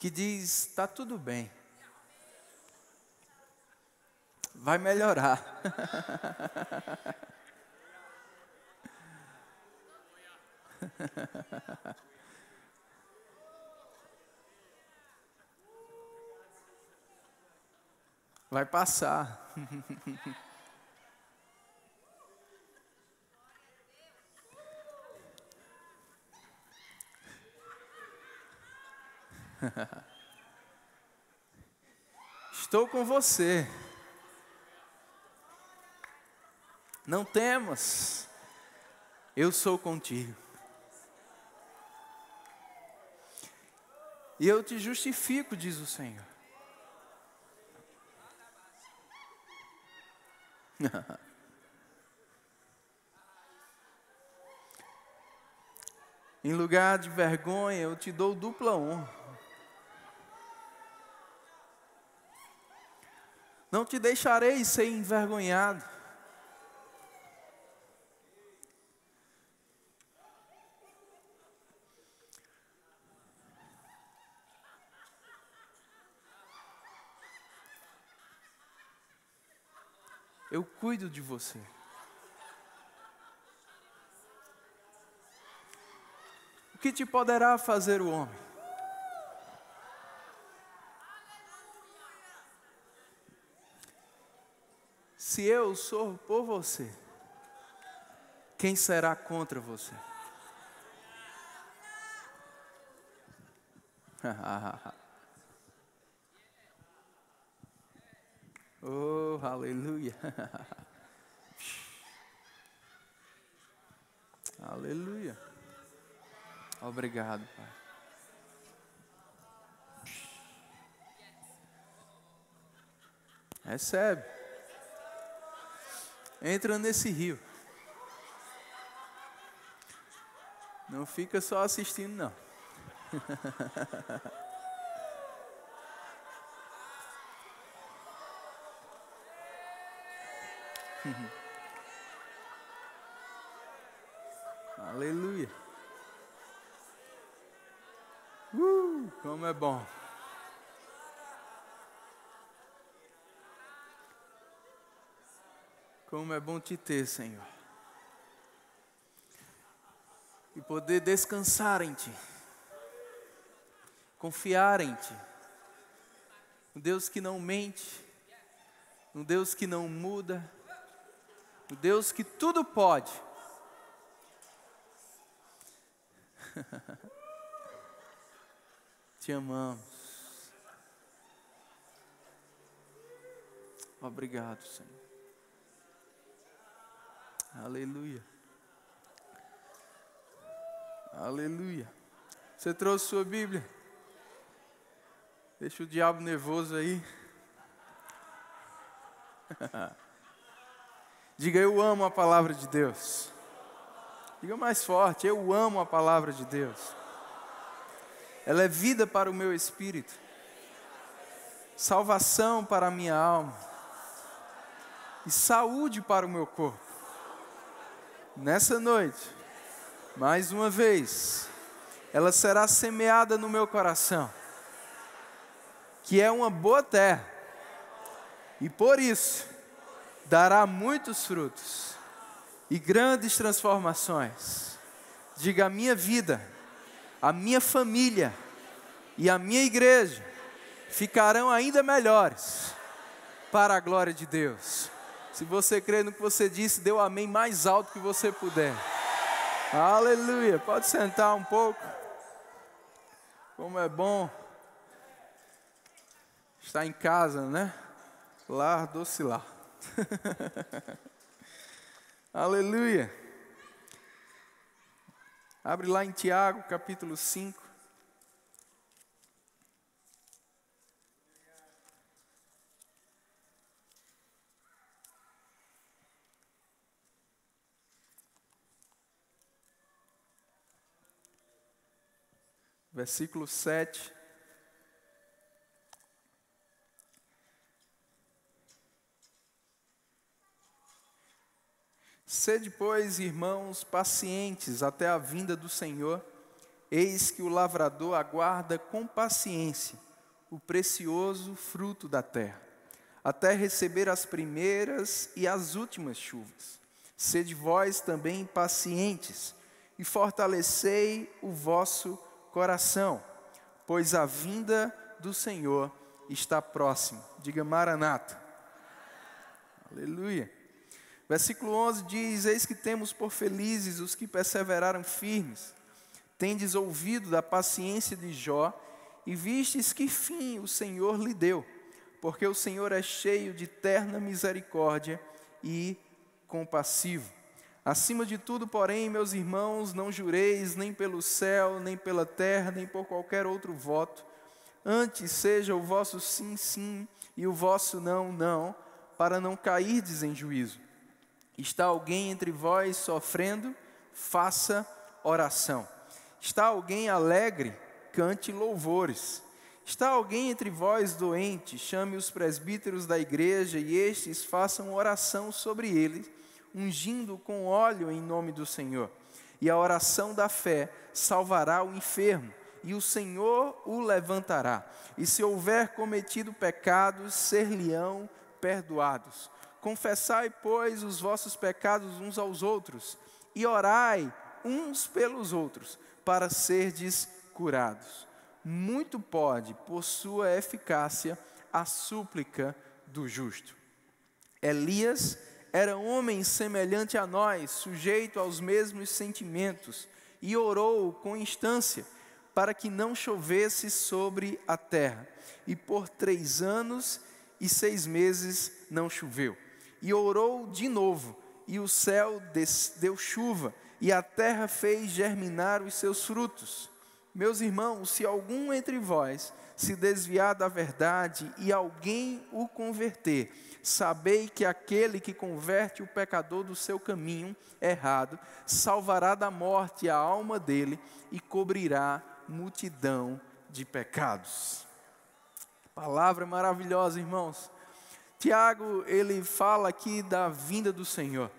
que diz: está tudo bem, vai melhorar. Vai passar. Estou com você. Não temas, eu sou contigo. E eu te justifico, diz o Senhor. Em lugar de vergonha, eu te dou dupla honra. Não te deixarei ser envergonhado. Eu cuido de você. O que te poderá fazer o homem? Se eu sou por você, quem será contra você? Oh, aleluia. Aleluia. Obrigado, Pai. Recebe. Entra nesse rio. Não fica só assistindo, não. Aleluia. Como é bom. Como é bom te ter, Senhor. E poder descansar em Ti. Confiar em Ti. Um Deus que não mente. Um Deus que não muda. Um Deus que tudo pode. Te amamos. Obrigado, Senhor. Aleluia. Aleluia. Você trouxe sua Bíblia? Deixa o diabo nervoso aí. Diga: eu amo a palavra de Deus. Diga mais forte: eu amo a palavra de Deus. Ela é vida para o meu espírito, salvação para a minha alma e saúde para o meu corpo. Nessa noite, mais uma vez, ela será semeada no meu coração, que é uma boa terra, e por isso dará muitos frutos e grandes transformações. Diga: a minha vida, a minha família e a minha igreja ficarão ainda melhores para a glória de Deus. Se você crê no que você disse, dê o amém mais alto que você puder. Aleluia. Pode sentar um pouco. Como é bom estar em casa, né? Lar docilar. Aleluia. Abre lá em Tiago, capítulo 5. Versículo 7. Sede, pois, irmãos, pacientes até a vinda do Senhor. Eis que o lavrador aguarda com paciência o precioso fruto da terra, até receber as primeiras e as últimas chuvas. Sede vós também pacientes, e fortalecei o vosso coração, pois a vinda do Senhor está próxima. Diga Maranata. Aleluia. Versículo 11 diz: Eis que temos por felizes os que perseveraram firmes. Tendes ouvido da paciência de Jó, e vistes que fim o Senhor lhe deu, porque o Senhor é cheio de terna misericórdia e compassivo. Acima de tudo, porém, meus irmãos, não jureis nem pelo céu, nem pela terra, nem por qualquer outro voto. Antes seja o vosso sim, sim, e o vosso não, não, para não cairdes em juízo. Está alguém entre vós sofrendo? Faça oração. Está alguém alegre? Cante louvores. Está alguém entre vós doente? Chame os presbíteros da igreja e estes façam oração sobre ele, ungindo com óleo em nome do Senhor. E a oração da fé salvará o enfermo, e o Senhor o levantará. E se houver cometido pecados, ser-lhe-ão perdoados. Confessai, pois, os vossos pecados uns aos outros, e orai uns pelos outros, para serdes curados. Muito pode, por sua eficácia, a súplica do justo. Elias era homem semelhante a nós, sujeito aos mesmos sentimentos, e orou com instância, para que não chovesse sobre a terra. E por 3 anos e 6 meses não choveu. E orou de novo, e o céu deu chuva, e a terra fez germinar os seus frutos. Meus irmãos, se algum entre vós se desviar da verdade e alguém o converter, sabei que aquele que converte o pecador do seu caminho errado, salvará da morte a alma dele e cobrirá multidão de pecados. Palavra maravilhosa, irmãos. Tiago, ele fala aqui da vinda do Senhor.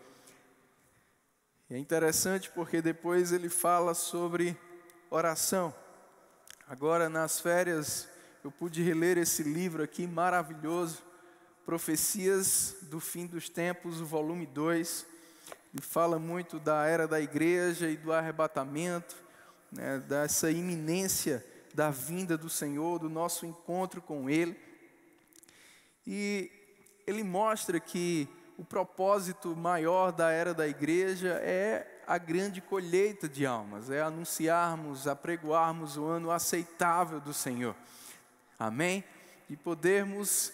É interessante porque depois ele fala sobre oração. Agora nas férias eu pude reler esse livro aqui maravilhoso, Profecias do Fim dos Tempos, o volume 2. Ele fala muito da era da igreja e do arrebatamento, né, dessa iminência da vinda do Senhor, do nosso encontro com Ele. E ele mostra que o propósito maior da era da igreja é a grande colheita de almas, é anunciarmos, apregoarmos o ano aceitável do Senhor. Amém? E podermos,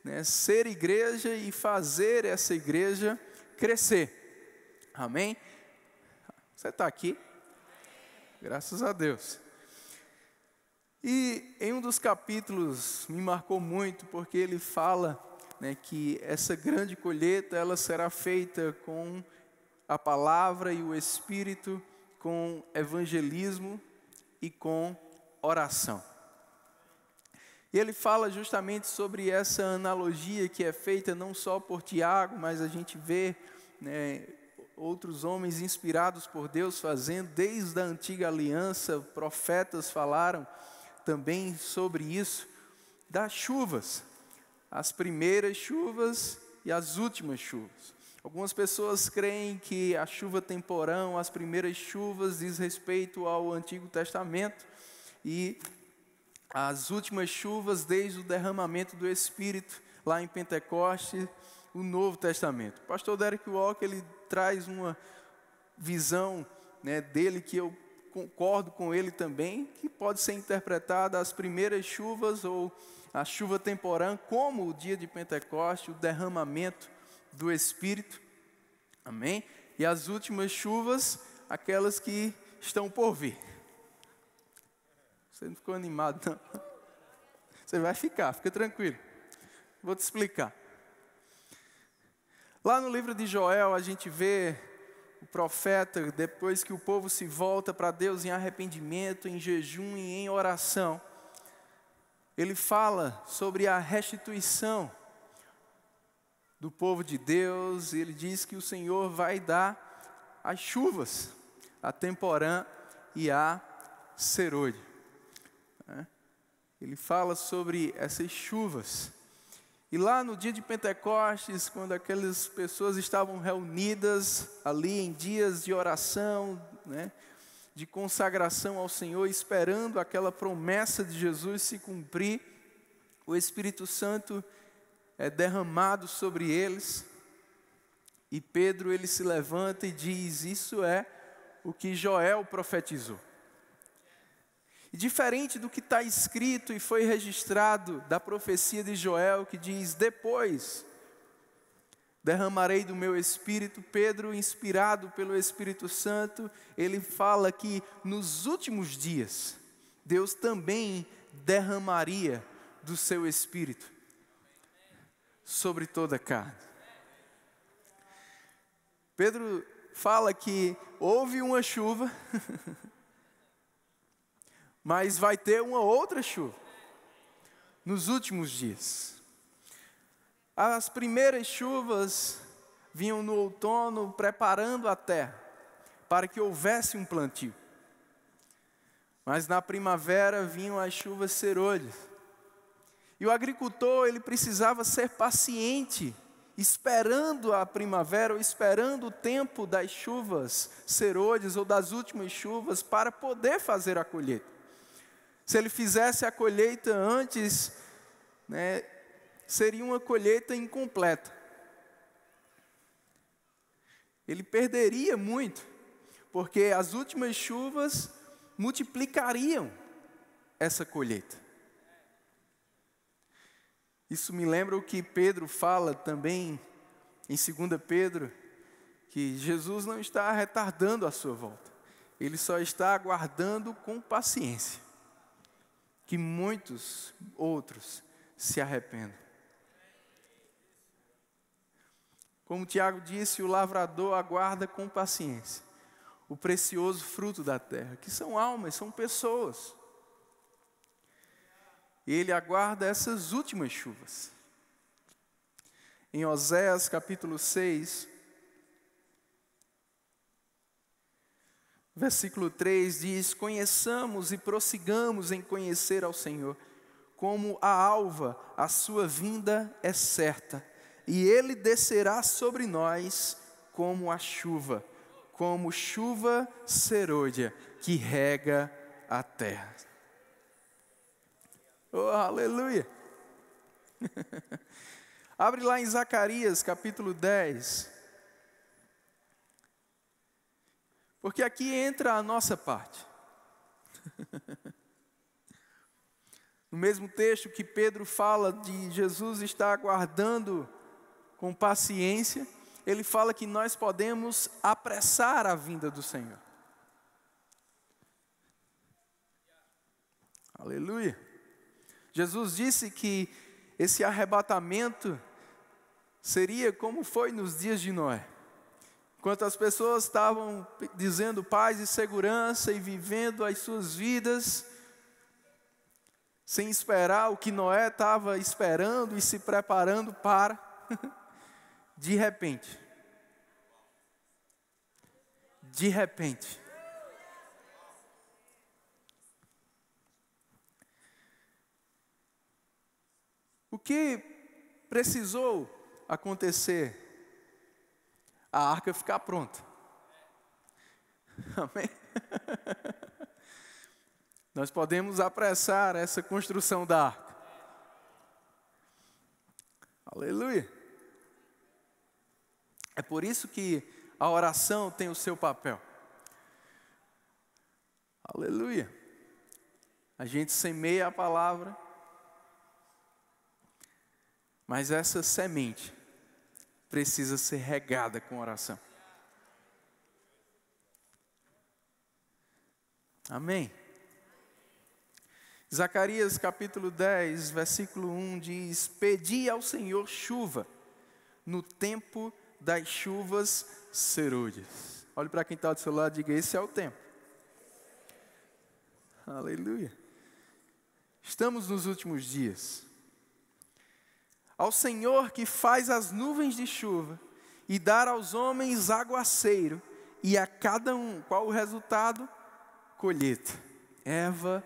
né, ser igreja e fazer essa igreja crescer. Amém? Você está aqui? Graças a Deus. E em um dos capítulos me marcou muito porque ele fala, né, que essa grande colheita ela será feita com a palavra e o Espírito, com evangelismo e com oração. E ele fala justamente sobre essa analogia que é feita não só por Tiago, mas a gente vê, né, outros homens inspirados por Deus fazendo, desde a antiga aliança, profetas falaram também sobre isso, das chuvas. As primeiras chuvas e as últimas chuvas. Algumas pessoas creem que a chuva temporã, as primeiras chuvas, diz respeito ao Antigo Testamento e as últimas chuvas desde o derramamento do Espírito lá em Pentecostes, o Novo Testamento. O pastor Derek Walker, ele traz uma visão, né, dele que eu concordo com ele também, que pode ser interpretada as primeiras chuvas ou a chuva temporã como o dia de Pentecostes, o derramamento do Espírito. Amém? E as últimas chuvas, aquelas que estão por vir. Você não ficou animado, não? Você vai ficar, fica tranquilo. Vou te explicar. Lá no livro de Joel, a gente vê o profeta, depois que o povo se volta para Deus em arrependimento, em jejum e em oração, ele fala sobre a restituição do povo de Deus, e ele diz que o Senhor vai dar as chuvas, a temporã e a serôdia. Ele fala sobre essas chuvas. E lá no dia de Pentecostes, quando aquelas pessoas estavam reunidas ali em dias de oração, de consagração ao Senhor, esperando aquela promessa de Jesus se cumprir, o Espírito Santo é derramado sobre eles. E Pedro, ele se levanta e diz: isso é o que Joel profetizou. E diferente do que está escrito e foi registrado da profecia de Joel, que diz: depois derramarei do meu Espírito, Pedro, inspirado pelo Espírito Santo, ele fala que nos últimos dias, Deus também derramaria do seu Espírito sobre toda a carne. Pedro fala que houve uma chuva, mas vai ter uma outra chuva nos últimos dias. As primeiras chuvas vinham no outono, preparando a terra para que houvesse um plantio. Mas na primavera vinham as chuvas serôdias. E o agricultor, ele precisava ser paciente, esperando a primavera, ou esperando o tempo das chuvas serôdias, ou das últimas chuvas, para poder fazer a colheita. Se ele fizesse a colheita antes, seria uma colheita incompleta. Ele perderia muito, porque as últimas chuvas multiplicariam essa colheita. Isso me lembra o que Pedro fala também em 2 Pedro, que Jesus não está retardando a sua volta. Ele só está aguardando com paciência que muitos outros se arrependam. Como Tiago disse, o lavrador aguarda com paciência o precioso fruto da terra, que são almas, são pessoas. E ele aguarda essas últimas chuvas. Em Oséias capítulo 6, versículo 3 diz: conheçamos e prossigamos em conhecer ao Senhor. Como a alva, a sua vinda é certa, e ele descerá sobre nós como a chuva, como chuva serôdia que rega a terra. Oh, aleluia! Abre lá em Zacarias capítulo 10. Porque aqui entra a nossa parte. No mesmo texto que Pedro fala de Jesus estar aguardando com paciência, ele fala que nós podemos apressar a vinda do Senhor. Aleluia! Jesus disse que esse arrebatamento seria como foi nos dias de Noé. Enquanto as pessoas estavam dizendo paz e segurança e vivendo as suas vidas, sem esperar o que Noé estava esperando e se preparando para, de repente, o que precisou acontecer? A arca ficar pronta. Amém? Nós podemos apressar essa construção da arca. Aleluia. É por isso que a oração tem o seu papel. Aleluia. A gente semeia a palavra, mas essa semente precisa ser regada com oração. Amém? Zacarias capítulo 10, versículo 1 diz: pedi ao Senhor chuva no tempo das chuvas serôdias. Olhe para quem está do seu lado e diga: esse é o tempo. Aleluia. Estamos nos últimos dias. Ao Senhor que faz as nuvens de chuva e dar aos homens aguaceiro, e a cada um, qual o resultado? Colheita. erva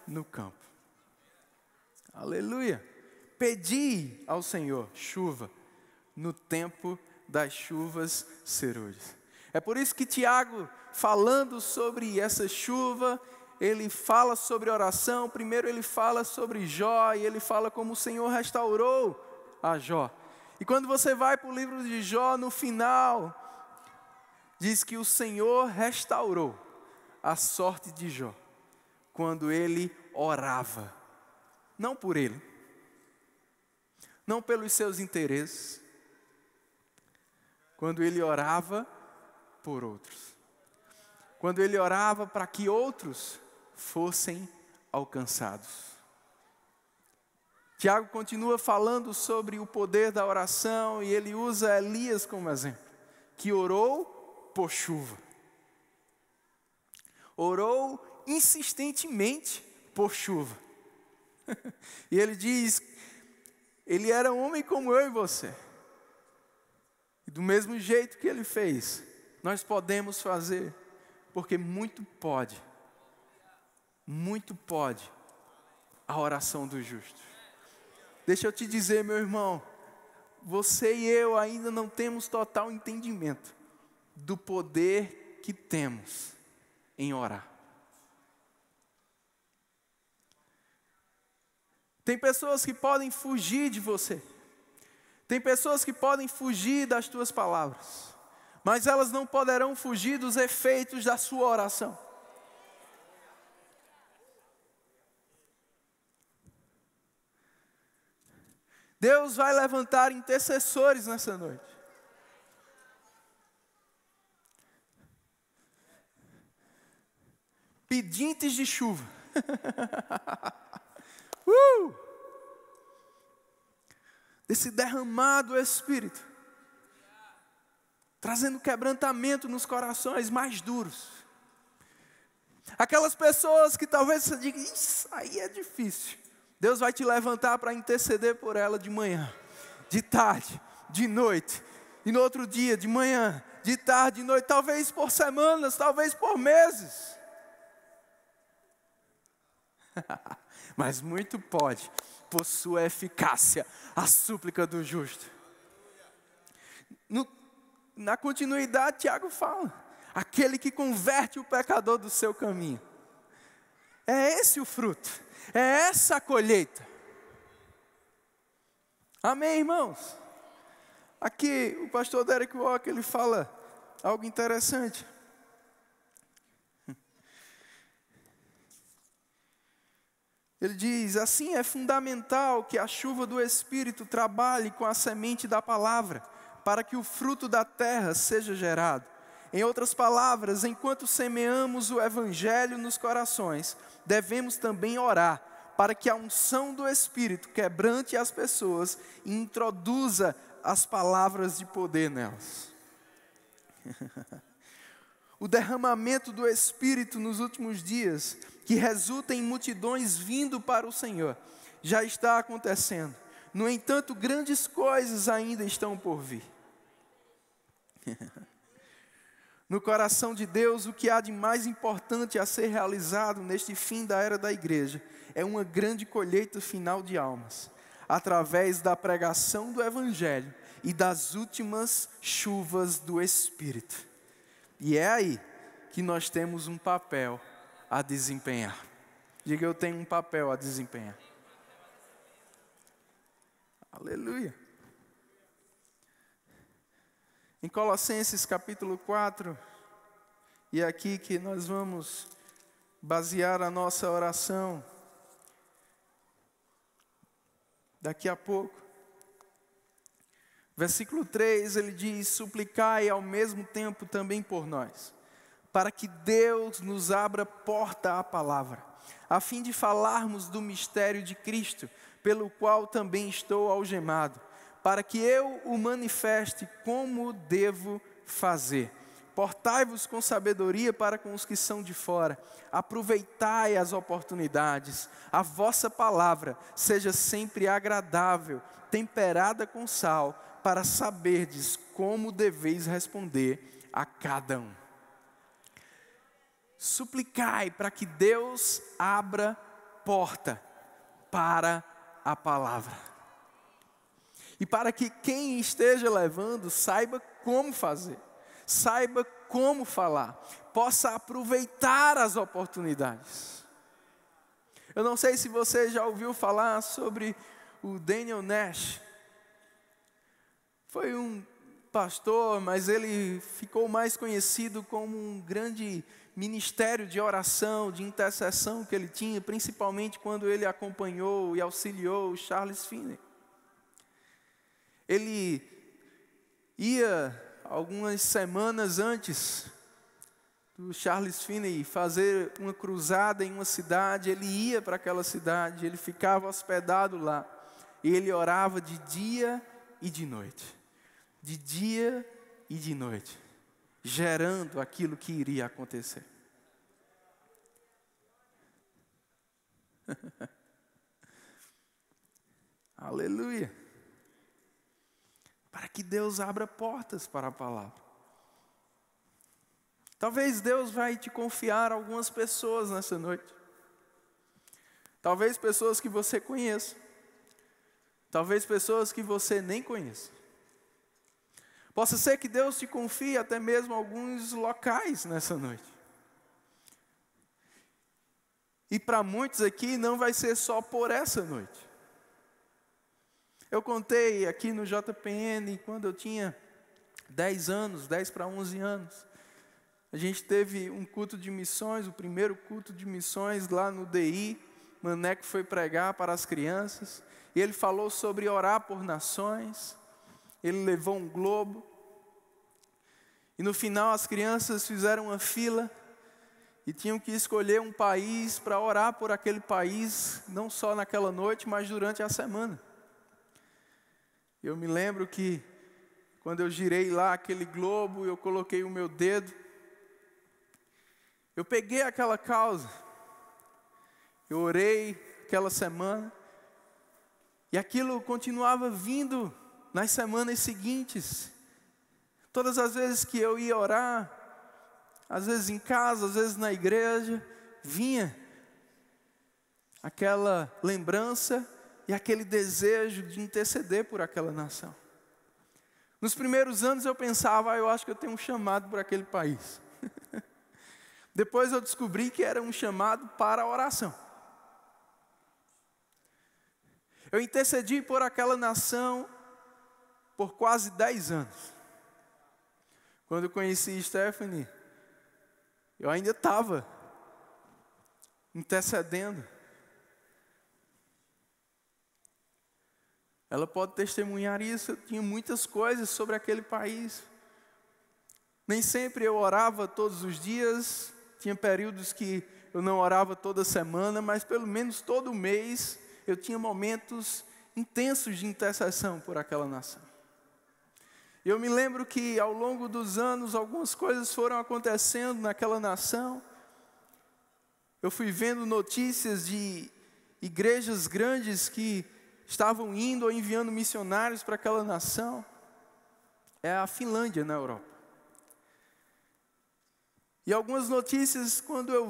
no campo. Aleluia. Pedi ao Senhor chuva no tempo das chuvas serôdias. É por isso que Tiago, falando sobre essa chuva, ele fala sobre oração. Primeiro ele fala sobre Jó, e ele fala como o Senhor restaurou a Jó. E quando você vai para o livro de Jó, no final, diz que o Senhor restaurou a sorte de Jó, quando ele orava. Não por ele, não pelos seus interesses, quando ele orava por outros. Quando ele orava para que outros fossem alcançados. Tiago continua falando sobre o poder da oração, e ele usa Elias como exemplo, que orou por chuva. Orou insistentemente por chuva. E ele diz, ele era um homem como eu e você. E do mesmo jeito que ele fez, nós podemos fazer, porque muito pode a oração do justo. Deixa eu te dizer, meu irmão, você e eu ainda não temos total entendimento do poder que temos em orar. Tem pessoas que podem fugir de você. Tem pessoas que podem fugir das tuas palavras. Mas elas não poderão fugir dos efeitos da sua oração. Deus vai levantar intercessores nessa noite. Pedintes de chuva. Desse derramado Espírito, trazendo quebrantamento nos corações mais duros. Aquelas pessoas que talvez você diga, isso aí é difícil. Deus vai te levantar para interceder por ela de manhã, de tarde, de noite, e no outro dia, de manhã, de tarde, de noite, talvez por semanas, talvez por meses. Mas muito pode, por sua eficácia, a súplica do justo. Na continuidade, Tiago fala, aquele que converte o pecador do seu caminho. É esse o fruto, é essa a colheita. Amém, irmãos? Aqui o pastor Derek Walker, ele fala algo interessante. Ele diz, assim é fundamental que a chuva do Espírito trabalhe com a semente da palavra, para que o fruto da terra seja gerado. Em outras palavras, enquanto semeamos o Evangelho nos corações, devemos também orar, para que a unção do Espírito quebrante as pessoas e introduza as palavras de poder nelas. O derramamento do Espírito nos últimos dias, que resulta em multidões vindo para o Senhor, já está acontecendo. No entanto, grandes coisas ainda estão por vir. No coração de Deus, o que há de mais importante a ser realizado neste fim da era da igreja é uma grande colheita final de almas, através da pregação do Evangelho e das últimas chuvas do Espírito. E é aí que nós temos um papel a desempenhar. Diga, eu tenho um papel a desempenhar. Aleluia. Em Colossenses capítulo 4, e é aqui que nós vamos basear a nossa oração daqui a pouco. Versículo 3, ele diz, suplicai ao mesmo tempo também por nós, para que Deus nos abra porta à palavra, a fim de falarmos do mistério de Cristo, pelo qual também estou algemado, para que eu o manifeste como devo fazer. Portai-vos com sabedoria para com os que são de fora, aproveitai as oportunidades, a vossa palavra seja sempre agradável, temperada com sal, para saberdes como deveis responder a cada um. suplicai para que Deus abra porta para a palavra. E para que quem esteja levando saiba como fazer, saiba como falar, possa aproveitar as oportunidades. Eu não sei se você já ouviu falar sobre o Daniel Nash. Foi um pastor, mas ele ficou mais conhecido como um grande ministério de oração, de intercessão que ele tinha, principalmente quando ele acompanhou e auxiliou o Charles Finney. Ele ia algumas semanas antes do Charles Finney fazer uma cruzada em uma cidade, ele ia para aquela cidade, ele ficava hospedado lá, e ele orava de dia e de noite, de dia e de noite, gerando aquilo que iria acontecer. Aleluia. Para que Deus abra portas para a palavra. Talvez Deus vai te confiar algumas pessoas nessa noite. Talvez pessoas que você conheça. Talvez pessoas que você nem conheça. Possa ser que Deus te confie até mesmo alguns locais nessa noite. E para muitos aqui não vai ser só por essa noite. Eu contei aqui no JPN, quando eu tinha 10 anos, 10 para 11 anos. A gente teve um culto de missões, o primeiro culto de missões lá no DI. Maneco foi pregar para as crianças. E ele falou sobre orar por nações. Ele levou um globo. E no final as crianças fizeram uma fila. E tinham que escolher um país para orar por aquele país. Não só naquela noite, mas durante a semana. Eu me lembro que quando eu girei lá aquele globo, eu coloquei o meu dedo. Eu peguei aquela causa, eu orei aquela semana, e aquilo continuava vindo nas semanas seguintes. Todas as vezes que eu ia orar, às vezes em casa, às vezes na igreja, vinha aquela lembrança e aquele desejo de interceder por aquela nação. Nos primeiros anos eu pensava, eu acho que eu tenho um chamado por aquele país. Depois eu descobri que era um chamado para a oração. Eu intercedi por aquela nação por quase 10 anos. Quando eu conheci Stephanie, eu ainda estava intercedendo. Ela pode testemunhar isso, eu tinha muitas coisas sobre aquele país. Nem sempre eu orava todos os dias. Tinha períodos que eu não orava toda semana, mas pelo menos todo mês eu tinha momentos intensos de intercessão por aquela nação. Eu me lembro que ao longo dos anos algumas coisas foram acontecendo naquela nação. Eu fui vendo notícias de igrejas grandes que estavam indo ou enviando missionários para aquela nação. É a Finlândia na Europa. E algumas notícias, quando eu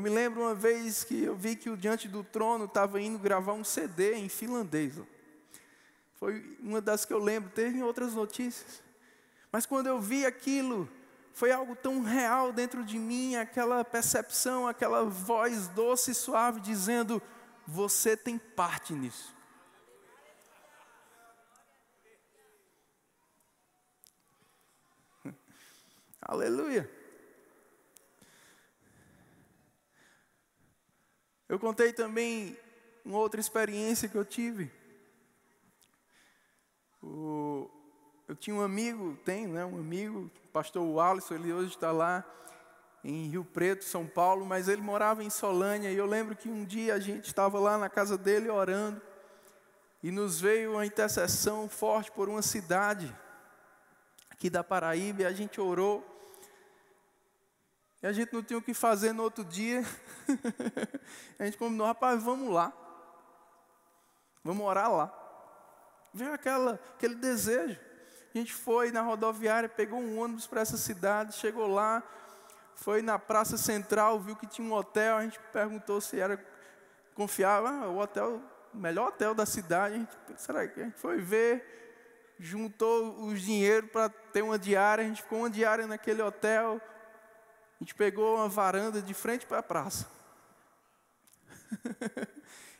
me lembro uma vez que eu vi que o Diante do Trono estava indo gravar um CD em finlandês. Foi uma das que eu lembro, teve outras notícias. Mas quando eu vi aquilo, foi algo tão real dentro de mim, aquela percepção, aquela voz doce e suave dizendo, você tem parte nisso. Aleluia. Eu contei também uma outra experiência que eu tive. Eu tinha um amigo, um amigo, o pastor Wallace, ele hoje está lá em Rio Preto, São Paulo, mas ele morava em Solânia, e eu lembro que um dia a gente estava lá na casa dele orando, e nos veio uma intercessão forte por uma cidade aqui da Paraíba, e a gente orou, e a gente não tinha o que fazer no outro dia, a gente combinou, rapaz, vamos lá, vamos orar lá. Veio aquele desejo. A gente foi na rodoviária, pegou um ônibus para essa cidade, chegou lá, foi na Praça Central, viu que tinha um hotel, a gente perguntou se era confiável. O hotel, o melhor hotel da cidade. Será que a gente foi ver, juntou os dinheiros para ter uma diária, a gente ficou uma diária naquele hotel, a gente pegou uma varanda de frente para a praça.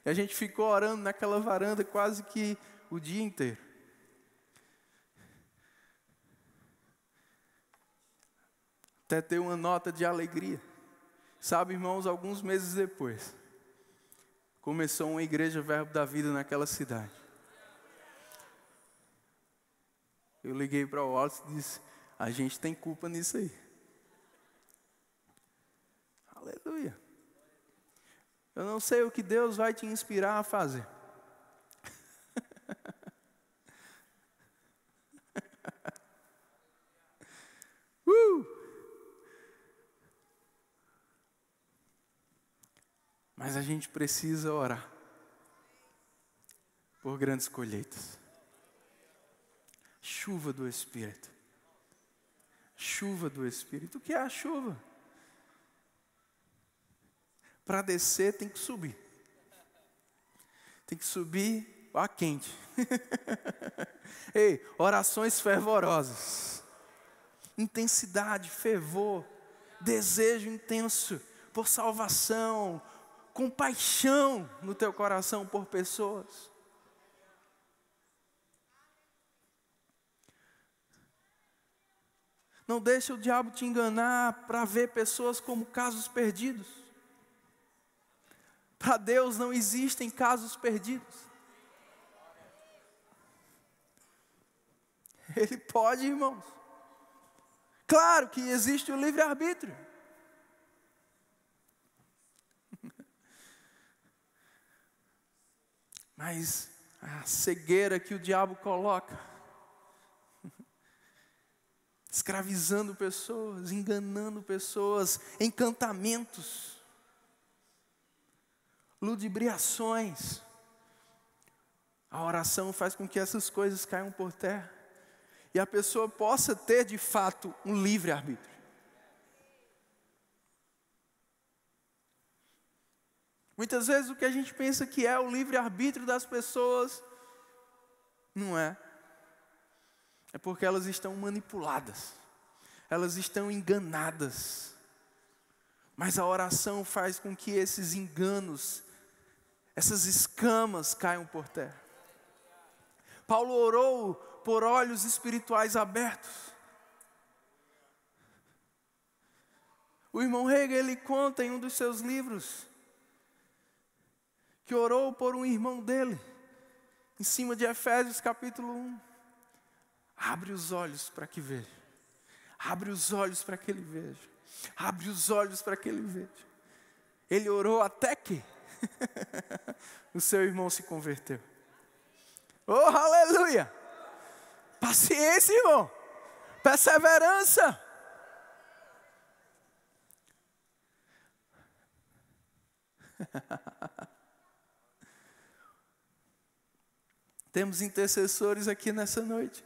E a gente ficou orando naquela varanda quase que o dia inteiro. Até ter uma nota de alegria. Sabe, irmãos, alguns meses depois, começou uma igreja Verbo da Vida naquela cidade. Eu liguei para o Wallace e disse, a gente tem culpa nisso aí. Aleluia. Eu não sei o que Deus vai te inspirar a fazer. Mas a gente precisa orar por grandes colheitas. Chuva do Espírito. Chuva do Espírito. O que é a chuva? Para descer tem que subir. Tem que subir a quente. Ei, orações fervorosas. Intensidade, fervor, desejo intenso por salvação, compaixão no teu coração por pessoas. Não deixa o diabo te enganar para ver pessoas como casos perdidos. Para Deus não existem casos perdidos. Ele pode, irmãos. Claro que existe o livre-arbítrio. Mas a cegueira que o diabo coloca, escravizando pessoas, enganando pessoas, encantamentos, ludibriações. A oração faz com que essas coisas caiam por terra e a pessoa possa ter de fato um livre-arbítrio. Muitas vezes o que a gente pensa que é o livre-arbítrio das pessoas, não é. É porque elas estão manipuladas, elas estão enganadas. Mas a oração faz com que esses enganos, essas escamas caiam por terra. Paulo orou por olhos espirituais abertos. O irmão Hegel, ele conta em um dos seus livros, que orou por um irmão dele, em cima de Efésios capítulo 1. Abre os olhos para que veja. Abre os olhos para que ele veja. Abre os olhos para que ele veja. Ele orou até que o seu irmão se converteu. Oh, aleluia! Paciência, irmão. Perseverança. Temos intercessores aqui nessa noite.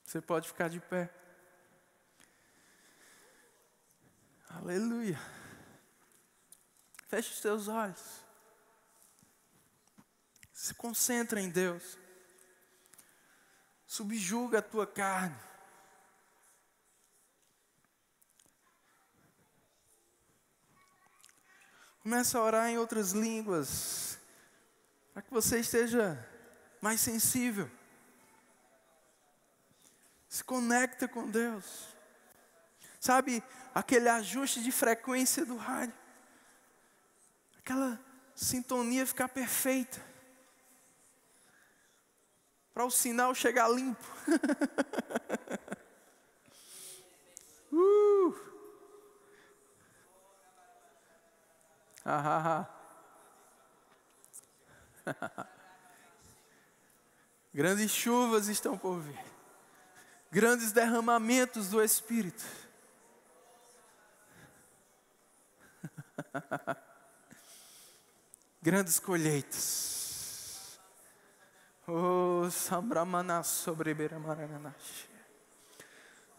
Você pode ficar de pé. Aleluia. Feche os teus olhos. Se concentra em Deus. Subjuga a tua carne. Começa a orar em outras línguas, para que você esteja mais sensível. Se conecta com Deus. Sabe, aquele ajuste de frequência do rádio. Aquela sintonia ficar perfeita. Para o sinal chegar limpo. Grandes chuvas estão por vir. Grandes derramamentos do Espírito. Grandes colheitas. Oh, Sambramana sobre Beramaranash.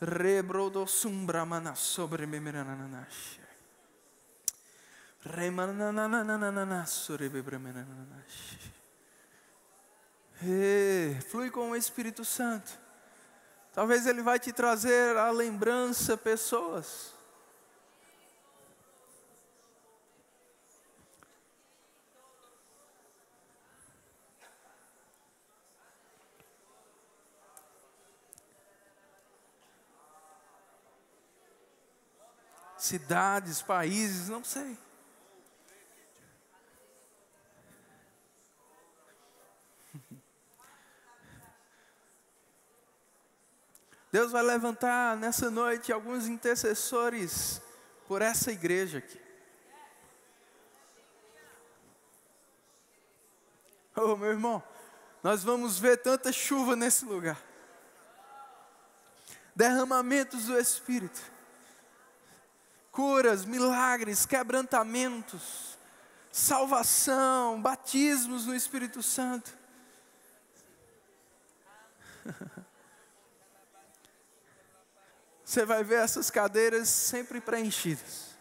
Rebrodo sumbramana sobre memerananash. Remananananananas sobre memerananash. Flui com o Espírito Santo. Talvez Ele vai te trazer à lembrança pessoas. Cidades, países, não sei. Deus vai levantar nessa noite alguns intercessores por essa igreja aqui. Oh, meu irmão, nós vamos ver tanta chuva nesse lugar. Derramamentos do Espírito. Curas, milagres, quebrantamentos, salvação, batismos no Espírito Santo. Você vai ver essas cadeiras sempre preenchidas.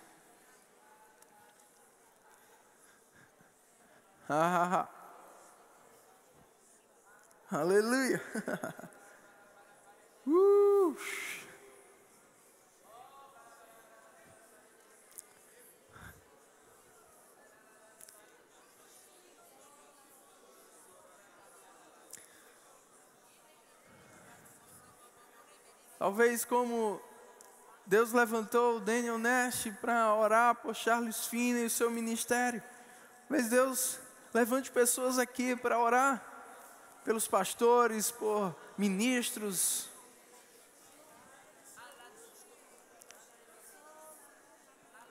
Aleluia. Talvez como Deus levantou o Daniel Nash para orar por Charles Finney e o seu ministério. Mas Deus levante pessoas aqui para orar pelos pastores, por ministros.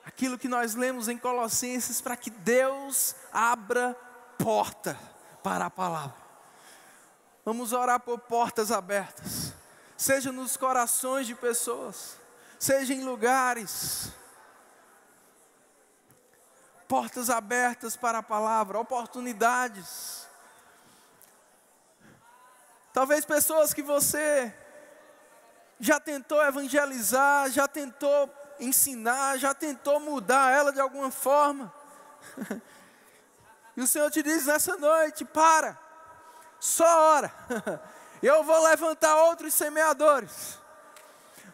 Aquilo que nós lemos em Colossenses, para que Deus abra porta para a palavra. Vamos orar por portas abertas. Seja nos corações de pessoas, seja em lugares. Portas abertas para a palavra, oportunidades. Talvez pessoas que você já tentou evangelizar, já tentou ensinar, já tentou mudar ela de alguma forma. E o Senhor te diz nessa noite, para, só ora. Eu vou levantar outros semeadores.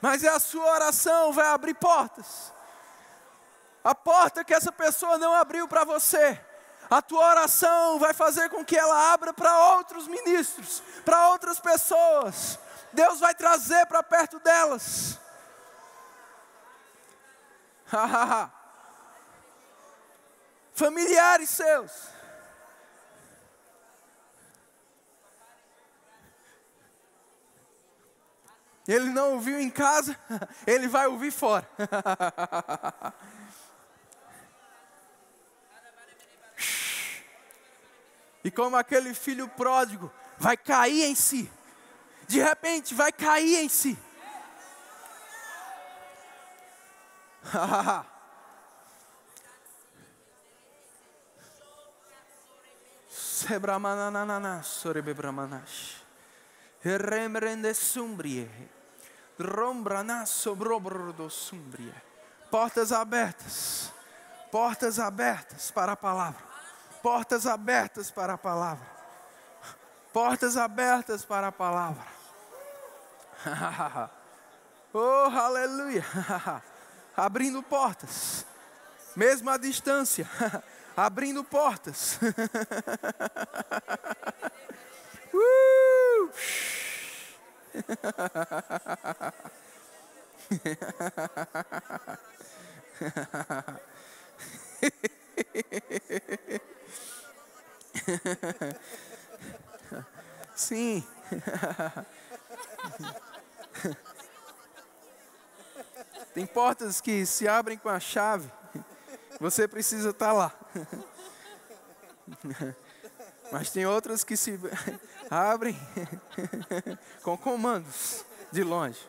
Mas a sua oração vai abrir portas. A porta que essa pessoa não abriu para você. A tua oração vai fazer com que ela abra para outros ministros, para outras pessoas. Deus vai trazer para perto delas. Familiares seus. Ele não ouviu em casa, ele vai ouvir fora. E como aquele filho pródigo, vai cair em si. De repente, vai cair em si. Sebramananana, sorebebramanash. Remrende sumbrie. Portas abertas. Portas abertas para a palavra. Portas abertas para a palavra. Portas abertas para a palavra. Oh, aleluia. Abrindo portas. Mesmo à distância. Abrindo portas. Sim. Tem portas que se abrem com a chave. Você precisa estar lá. Mas tem outras que se abrem com comandos de longe.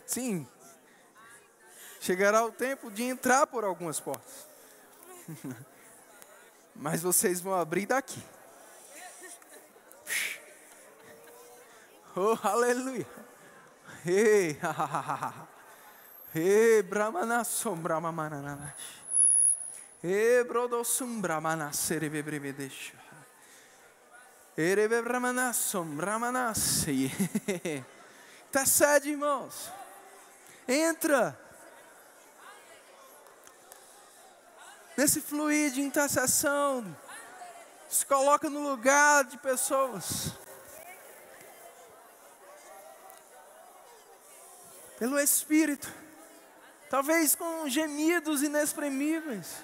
Sim. Chegará o tempo de entrar por algumas portas. Mas vocês vão abrir daqui. Oh, aleluia. Ei, Ei, Brahmanassom, Brahmananash. Ei, Brodosum, Brahmanasserebebrebedesha. Erebe Brahmanassom, Brahmanassi. Intercede, irmãos. Entra nesse fluir de intercessão. Se coloca no lugar de pessoas. Pelo Espírito. Talvez com gemidos inexprimíveis.